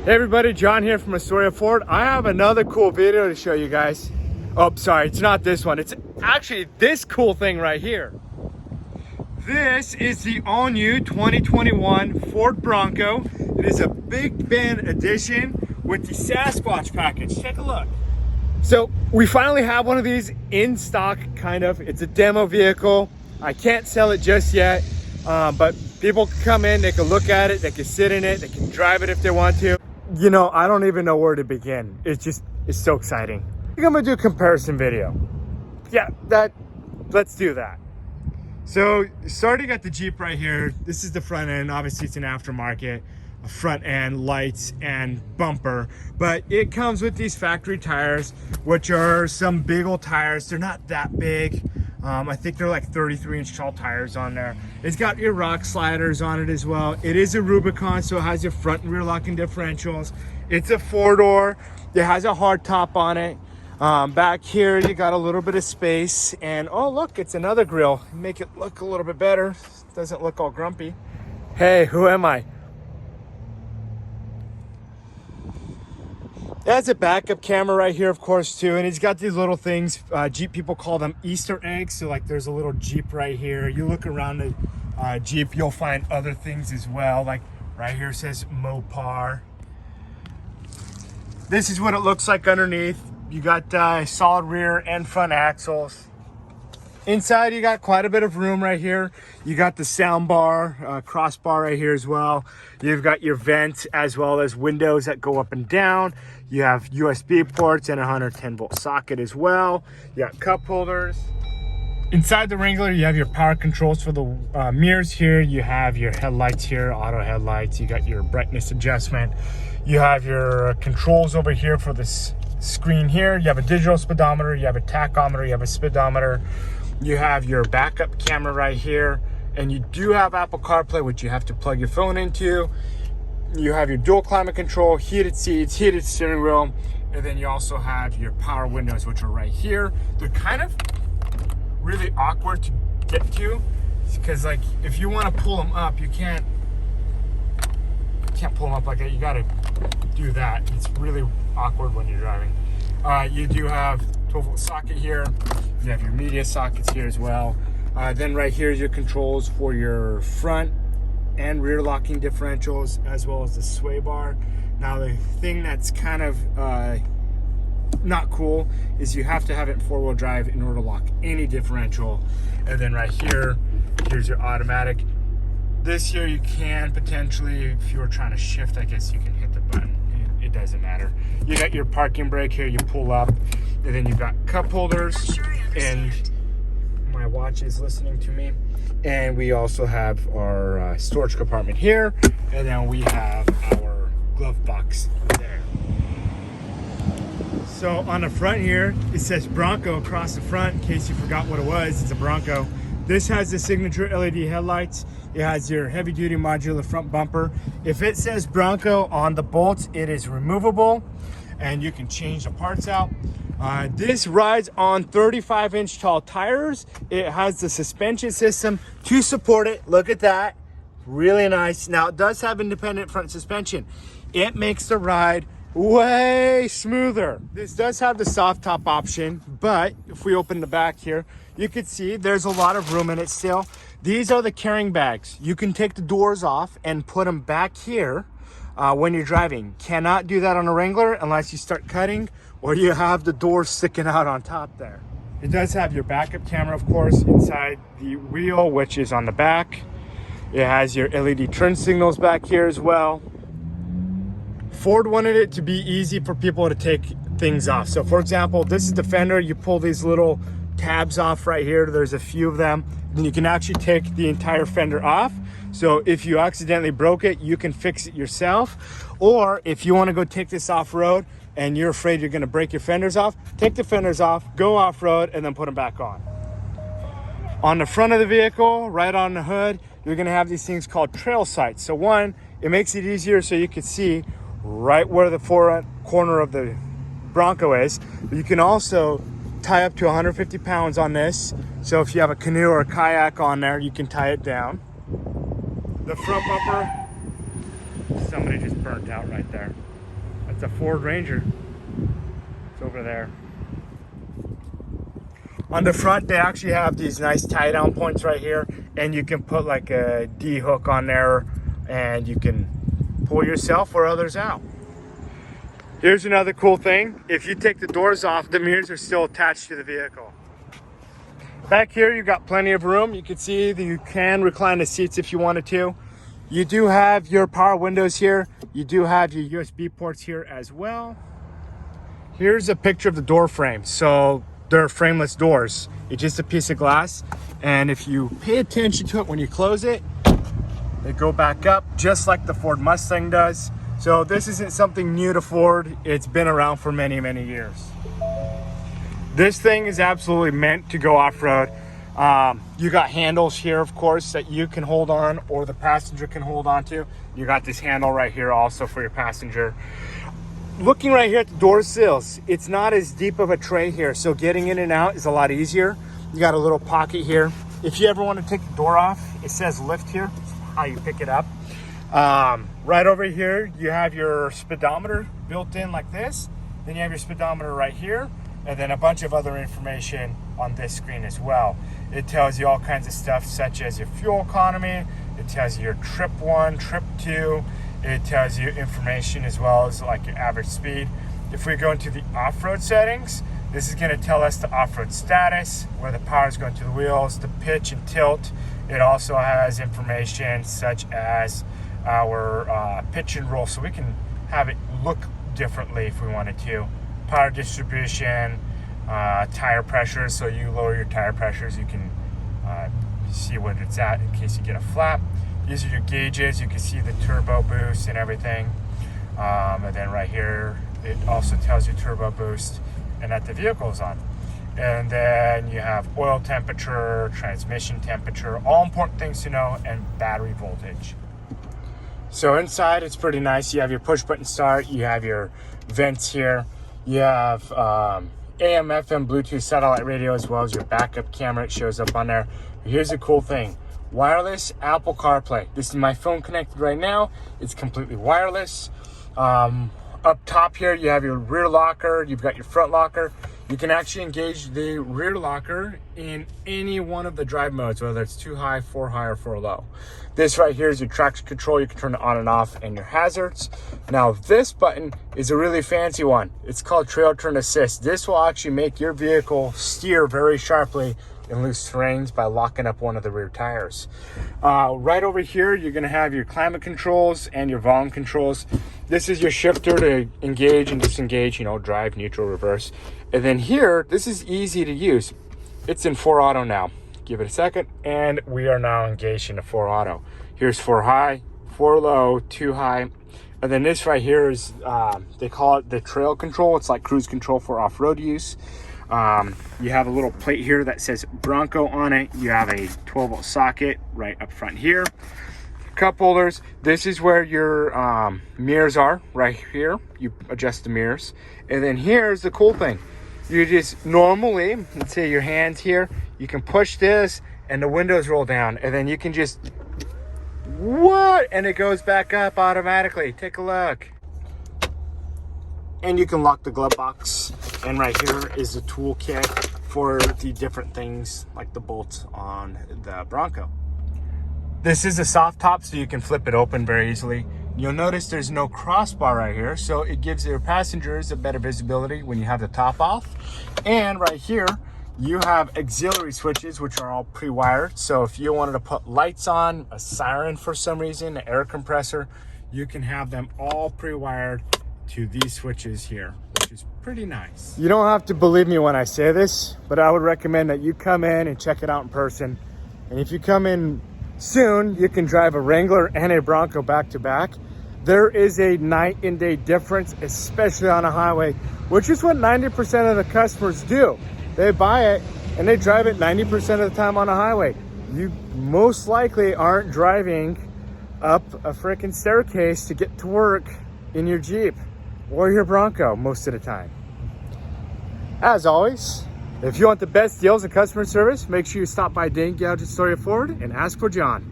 Hey everybody, John here from Astoria Ford. I have another cool video to show you guys. Oh, sorry, it's not this one. It's actually this cool thing right here. This is the all-new 2021 Ford Bronco. It is a Big Ben edition with the Sasquatch package. Take a look. So we finally have one of these in stock, kind of. It's a demo vehicle. I can't sell it just yet, but people can come in, they can look at it, they can sit in it, they can drive it if they want to. You know, I don't even know where to begin. It's so exciting. I think I'm gonna do a comparison video. Yeah, let's do that. So starting at the Jeep right here, this is the front end. Obviously it's an aftermarket, a front end, lights and bumper, but it comes with these factory tires, which are some big old tires. They're not that big. I think they're like 33-inch tall tires on there. It's got your rock sliders on it as well. It is a Rubicon, so it has your front and rear locking differentials. It's a 4-door. It has a hard top on it. Back here, you got a little bit of space. And oh, look, it's another grille. Make it look a little bit better. Doesn't look all grumpy. Hey, who am I? It has a backup camera right here, of course, too, and it's got these little things. Jeep people call them Easter eggs. So like there's a little Jeep right here. You look around the Jeep, you'll find other things as well. Like right here says Mopar. This is what it looks like underneath. You got solid rear and front axles. Inside, you got quite a bit of room right here. You got the sound bar, crossbar right here as well. You've got your vents as well as windows that go up and down. You have USB ports and a 110-volt socket as well. You got cup holders. Inside the Wrangler, you have your power controls for the mirrors here. You have your headlights here, auto headlights. You got your brightness adjustment. You have your controls over here for this screen here. You have a digital speedometer. You have a tachometer. You have a speedometer. You have your backup camera right here, and you do have Apple CarPlay, which you have to plug your phone into. You have your dual climate control, heated seats, heated steering wheel, and then you also have your power windows, which are right here. They're kind of really awkward to get to, because like if you want to pull them up, you can't pull them up like that. You got to do that. It's really awkward when you're driving. You do have 12-volt socket here. You have your media sockets here as well. Then right here is your controls for your front and rear locking differentials, as well as the sway bar. Now the thing that's kind of not cool is you have to have it in 4-wheel drive in order to lock any differential. And then right here, here's your automatic. This here you can potentially, if you were trying to shift, I guess you can hit the button. It doesn't matter. You got your parking brake here, you pull up, and then you've got cup holders, and my watch is listening to me. And we also have our storage compartment here, and then we have our glove box there. So on the front here, it says Bronco across the front, in case you forgot what it was. It's a Bronco. This has the signature LED headlights. It has your heavy duty modular front bumper. If it says Bronco on the bolts, it is removable and you can change the parts out. This rides on 35-inch tall tires. It has the suspension system to support it. Look at that, really nice. Now it does have independent front suspension. It makes the ride way smoother. This does have the soft top option, but if we open the back here, you can see there's a lot of room in it still. These are the carrying bags. You can take the doors off and put them back here when you're driving. Cannot do that on a Wrangler unless you start cutting or you have the doors sticking out on top there. It does have your backup camera, of course, inside the wheel, which is on the back. It has your LED turn signals back here as well. Ford wanted it to be easy for people to take things off. So for example, this is the fender. You pull these little tabs off right here. There's a few of them. Then you can actually take the entire fender off. So if you accidentally broke it, you can fix it yourself. Or if you want to go take this off-road and you're afraid you're going to break your fenders off, take the fenders off, go off-road, and then put them back on. On the front of the vehicle, right on the hood, you're going to have these things called trail sights. So one, it makes it easier so you can see right where the front corner of the Bronco is. But you can also tie up to 150 pounds on this. So if you have a canoe or a kayak on there, you can tie it down. The front bumper, somebody just burnt out right there. That's a Ford Ranger. It's over there. On the front, they actually have these nice tie down points right here, and you can put like a D hook on there and you can pull yourself or others out. Here's another cool thing. If you take the doors off, the mirrors are still attached to the vehicle. Back here, you've got plenty of room. You can see that you can recline the seats if you wanted to. You do have your power windows here. You do have your USB ports here as well. Here's a picture of the door frame. So they're frameless doors. It's just a piece of glass. And if you pay attention to it when you close it, they go back up just like the Ford Mustang does. So this isn't something new to Ford. It's been around for many, many years. This thing is absolutely meant to go off-road. You got handles here, of course, that you can hold on or the passenger can hold on to. You got this handle right here also for your passenger. Looking right here at the door sills, it's not as deep of a tray here, so getting in and out is a lot easier. You got a little pocket here. If you ever want to take the door off, it says lift here. That's how you pick it up. Right over here, you have your speedometer built in like this. Then you have your speedometer right here, and then a bunch of other information on this screen as well. It tells you all kinds of stuff such as your fuel economy. It tells you your trip 1, trip 2. It tells you information as well as like your average speed. If we go into the off-road settings, this is going to tell us the off-road status, where the power is going to the wheels, the pitch and tilt. It also has information such as our pitch and roll, so we can have it look differently if we wanted to. Power distribution, tire pressure, so you lower your tire pressures, you can see what it's at in case you get a flap. These are your gauges. You can see the turbo boost and everything. And then right here, it also tells you turbo boost and that the vehicle is on. And then you have oil temperature, transmission temperature, all important things to know, and battery voltage. So inside, it's pretty nice. You have your push button start. You have your vents here. You have AM, FM, Bluetooth, satellite radio, as well as your backup camera. It shows up on there. Here's the cool thing. Wireless Apple CarPlay. This is my phone connected right now. It's completely wireless. Up top here, you have your rear locker. You've got your front locker. You can actually engage the rear locker in any one of the drive modes, whether it's 2 high, 4 high, or 4 low. This right here is your traction control. You can turn it on and off, and your hazards. Now this button is a really fancy one. It's called Trail Turn Assist. This will actually make your vehicle steer very sharply in loose terrains by locking up one of the rear tires. Right over here, you're gonna have your climate controls and your volume controls. This is your shifter to engage and disengage, drive, neutral, reverse. And then here, this is easy to use. It's in 4 auto now. Give it a second, and we are now engaged in a 4 auto. Here's 4 high, 4 low, 2 high. And then this right here is, they call it the trail control. It's like cruise control for off-road use. You have a little plate here that says Bronco on it. You have a 12-volt socket right up front here. Cup holders. This is where your mirrors are, right here. You adjust the mirrors. And then here's the cool thing. You just normally, let's say your hands here, you can push this and the windows roll down, and then you can just, and it goes back up automatically. Take a look. And you can lock the glove box. And right here is the tool kit for the different things like the bolts on the Bronco. This is a soft top, so you can flip it open very easily. You'll notice there's no crossbar right here, so it gives your passengers a better visibility when you have the top off. And right here, you have auxiliary switches, which are all pre-wired. So if you wanted to put lights on, a siren for some reason, an air compressor, you can have them all pre-wired to these switches here, which is pretty nice. You don't have to believe me when I say this, but I would recommend that you come in and check it out in person. And if you come in soon, you can drive a Wrangler and a Bronco back to back. There is a night and day difference, especially on a highway, which is what 90% of the customers do. They buy it and they drive it 90% of the time on a highway. You most likely aren't driving up a freaking staircase to get to work in your Jeep or your Bronco most of the time. As always, if you want the best deals and customer service, make sure you stop by Dane Gadget Story Ford and ask for John.